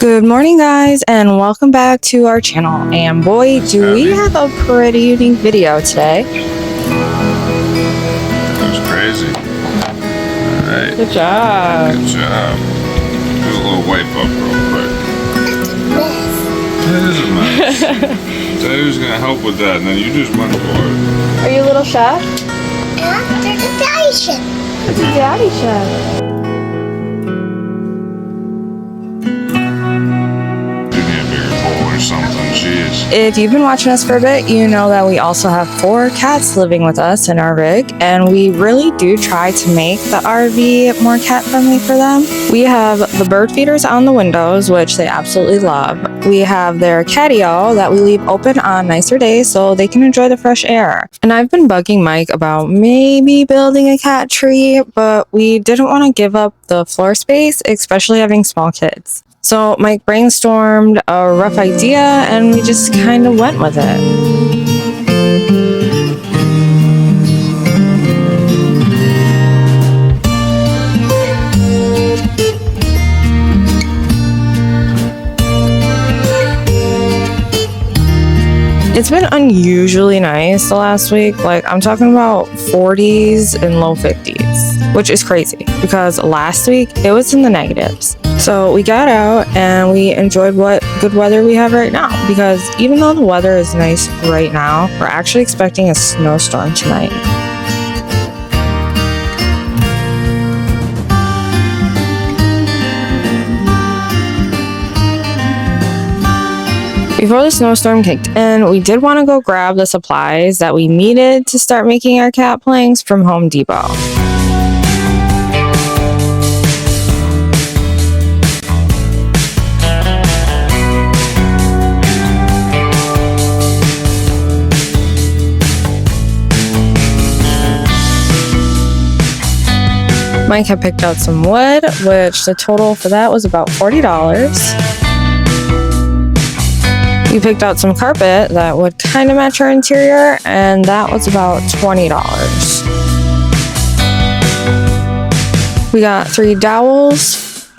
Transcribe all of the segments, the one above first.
Good morning, guys, and welcome back to our channel. And boy, do we have a pretty unique video today. That was crazy. All right. Good job. Good job. Do a little wipe up real quick. That is a mess. Tell you who's gonna help with that, and then you just went for it. Are you a little chef? Yeah, there's a daddy chef. It's a daddy chef. If you've been watching us for a bit, you know that we also have 4 cats living with us in our rig, and we really do try to make the RV more cat friendly for them. We have the bird feeders on the windows, which they absolutely love. We have their catio that we leave open on nicer days so they can enjoy the fresh air. And I've been bugging Mike about maybe building a cat tree, but we didn't want to give up the floor space, especially having small kids. So Mike brainstormed a rough idea and we just kind of went with it. It's been unusually nice the last week. Like, I'm talking about 40s and low 50s, which is crazy because last week it was in the negatives. So we got out and we enjoyed what good weather we have right now, because even though the weather is nice right now, we're actually expecting a snowstorm tonight. Before the snowstorm kicked in, we did want to go grab the supplies that we needed to start making our cat planks from Home Depot. Mike had picked out some wood, which the total for that was about $40. We picked out some carpet that would kind of match our interior, and that was about $20. We got 3 dowels.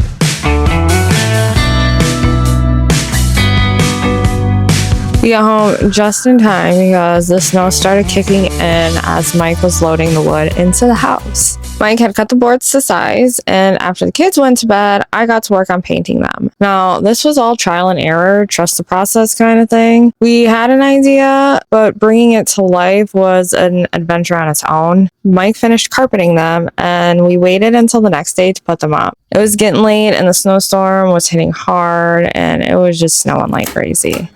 We got home just in time because the snow started kicking in as Mike was loading the wood into the house. Mike had cut the boards to size, and after the kids went to bed, I got to work on painting them. Now, this was all trial and error, trust the process kind of thing. We had an idea, but bringing it to life was an adventure on its own. Mike finished carpeting them, and we waited until the next day to put them up. It was getting late, and the snowstorm was hitting hard, and it was just snowing like crazy.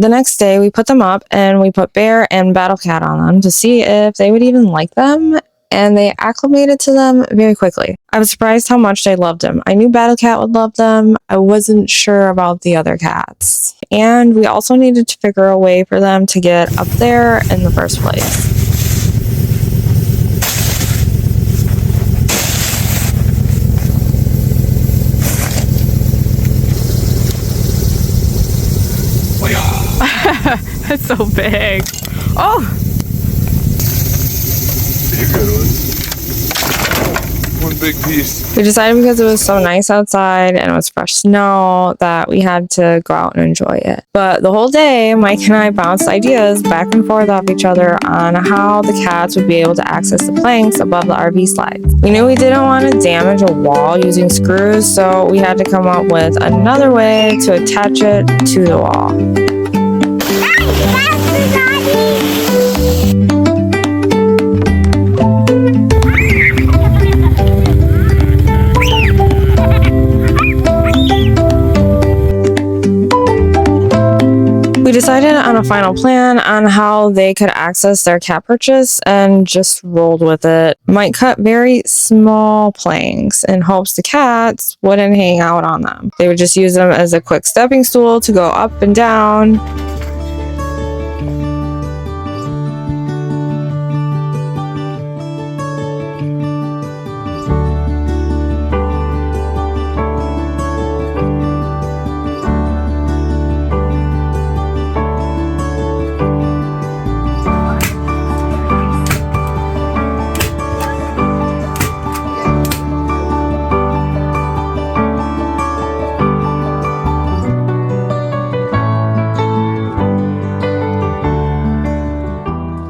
The next day, we put them up and we put Bear and Battle Cat on them to see if they would even like them, and they acclimated to them very quickly. I was surprised how much they loved them. I knew Battle Cat would love them. I wasn't sure about the other cats. And we also needed to figure a way for them to get up there in the first place. It's so big. Oh! You're good one. One big piece. We decided because it was so nice outside and it was fresh snow that we had to go out and enjoy it. But the whole day, Mike and I bounced ideas back and forth off each other on how the cats would be able to access the planks above the RV slides. We knew we didn't want to damage a wall using screws, so we had to come up with another way to attach it to the wall. We decided on a final plan on how they could access their cat purchase and just rolled with it. Mike cut very small planks in hopes the cats wouldn't hang out on them. They would just use them as a quick stepping stool to go up and down.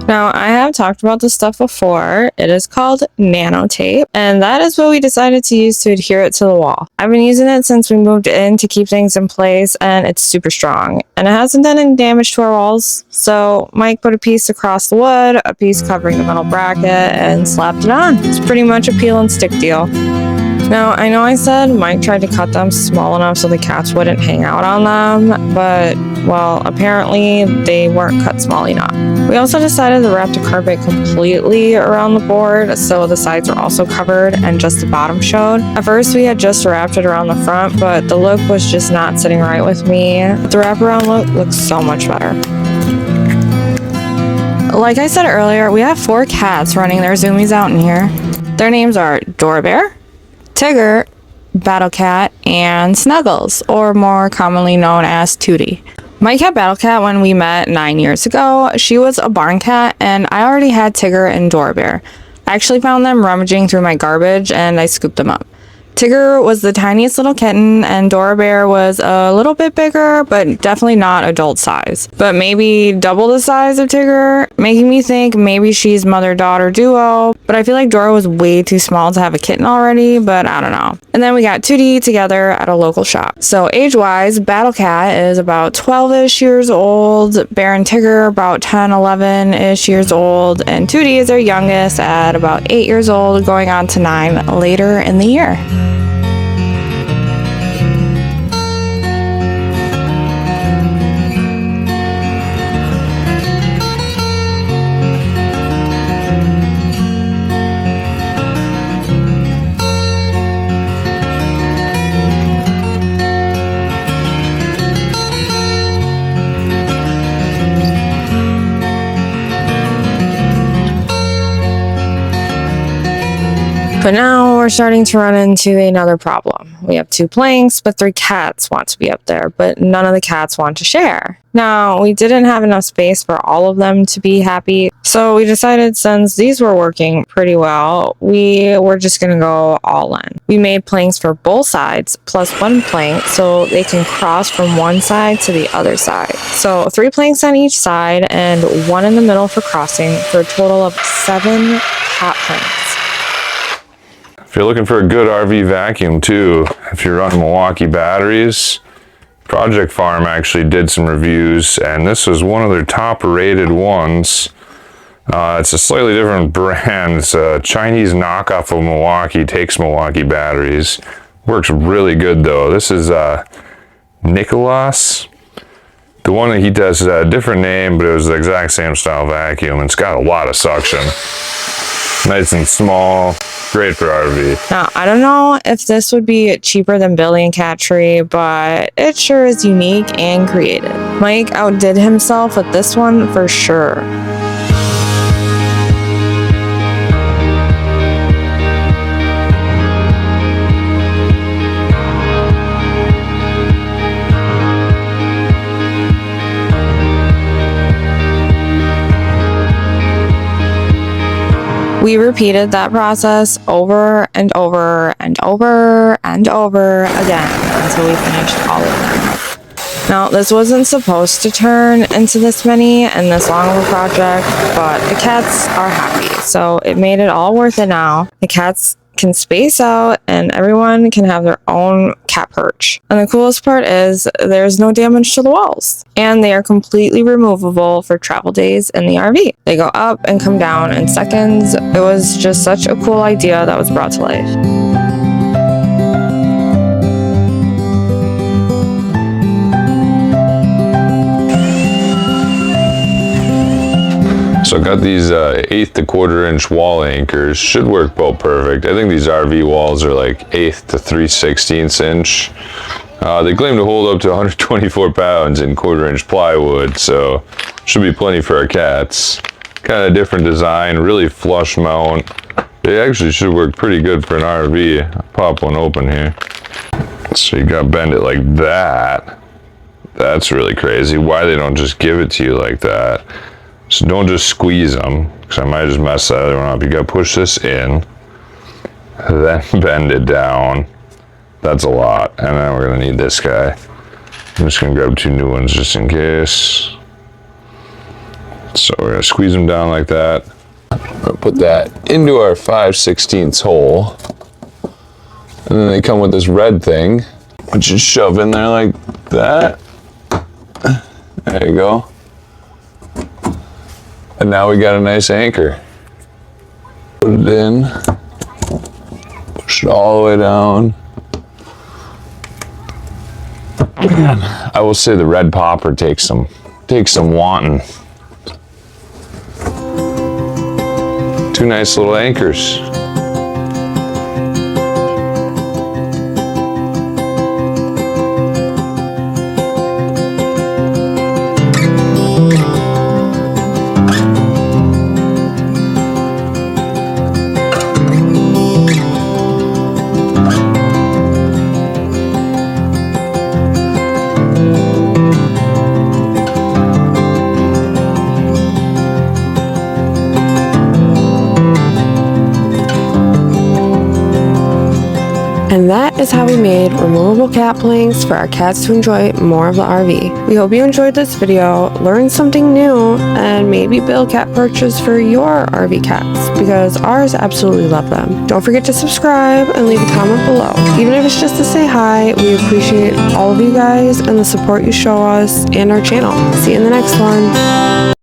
Now, I have talked about this stuff before. It is called nanotape, and that is what we decided to use to adhere it to the wall. I've been using it since we moved in to keep things in place, and it's super strong. And it hasn't done any damage to our walls, so Mike put a piece across the wood, a piece covering the metal bracket, and slapped it on. It's pretty much a peel and stick deal. Now, I know I said Mike tried to cut them small enough so the cats wouldn't hang out on them, but, well, apparently they weren't cut small enough. We also decided to wrap the carpet completely around the board, so the sides were also covered and just the bottom showed. At first, we had just wrapped it around the front, but the look was just not sitting right with me. The wraparound look looks so much better. Like I said earlier, we have 4 cats running their zoomies out in here. Their names are Dora Bear, Tigger, Battle Cat, and Snuggles, or more commonly known as Tootie. Mike had Battle Cat when we met 9 years ago. She was a barn cat, and I already had Tigger and Dora Bear. I actually found them rummaging through my garbage, and I scooped them up. Tigger was the tiniest little kitten, and Dora Bear was a little bit bigger, but definitely not adult size. But maybe double the size of Tigger, making me think maybe she's mother-daughter duo. But I feel like Dora was way too small to have a kitten already, but I don't know. And then we got Tootie together at a local shop. So age-wise, Battle Cat is about 12-ish years old, Bear and Tigger about 10, 11-ish years old, and Tootie is our youngest at about 8 years old, going on to 9 later in the year. But now we're starting to run into another problem. We have 2 planks, but 3 cats want to be up there, but none of the cats want to share. Now, we didn't have enough space for all of them to be happy, so we decided since these were working pretty well, we were just going to go all in. We made planks for both sides, plus 1 plank, so they can cross from one side to the other side. So 3 planks on each side, and 1 in the middle for crossing, for a total of 7 cat planks. If you're looking for a good RV vacuum too, if you're running Milwaukee batteries, Project Farm actually did some reviews, and this was one of their top rated ones. It's a slightly different brand. It's a Chinese knockoff of Milwaukee, takes Milwaukee batteries. Works really good though. This is Nicholas. The one that he does is a different name, but it was the exact same style vacuum. It's got a lot of suction. Nice and small. Great for RV. Now, I don't know if this would be cheaper than Billy and Cat Tree, but it sure is unique and creative. Mike outdid himself with this one for sure. We repeated that process over and over and over and over again until we finished all of them. Now, this wasn't supposed to turn into this many and this long of a project, but the cats are happy, so it made it all worth it now. The cats can space out and everyone can have their own cat perch. And the coolest part is there's no damage to the walls, and they are completely removable for travel days in the RV. They go up and come down in seconds. It was just such a cool idea that was brought to life. So I got these 1/8 to 1/4 inch wall anchors. Should work about perfect. I think these RV walls are like 1/8 to 3/16 inch. They claim to hold up to 124 pounds in 1/4 inch plywood, so should be plenty for our cats. Kind of different design, really flush mount. They actually should work pretty good for an RV. I'll pop one open here. So you gotta bend it like that. That's really crazy. Why they don't just give it to you like that? So don't just squeeze them, because I might just mess that other one up. You gotta push this in, then bend it down. That's a lot. And then we're gonna need this guy. I'm just gonna grab 2 new ones just in case. Let's So we're gonna squeeze them down like that. We're gonna put that into our 5/16 hole. And then they come with this red thing, which is shove in there like that. There you go. And now we got a nice anchor. Put it in, push it all the way down. Man, I will say the red popper takes some wanting. Two nice little anchors. And that is how we made removable cat planks for our cats to enjoy more of the RV. We hope you enjoyed this video, learned something new, and maybe build cat perches for your RV cats, because ours absolutely love them. Don't forget to subscribe and leave a comment below. Even if it's just to say hi, we appreciate all of you guys and the support you show us and our channel. See you in the next one.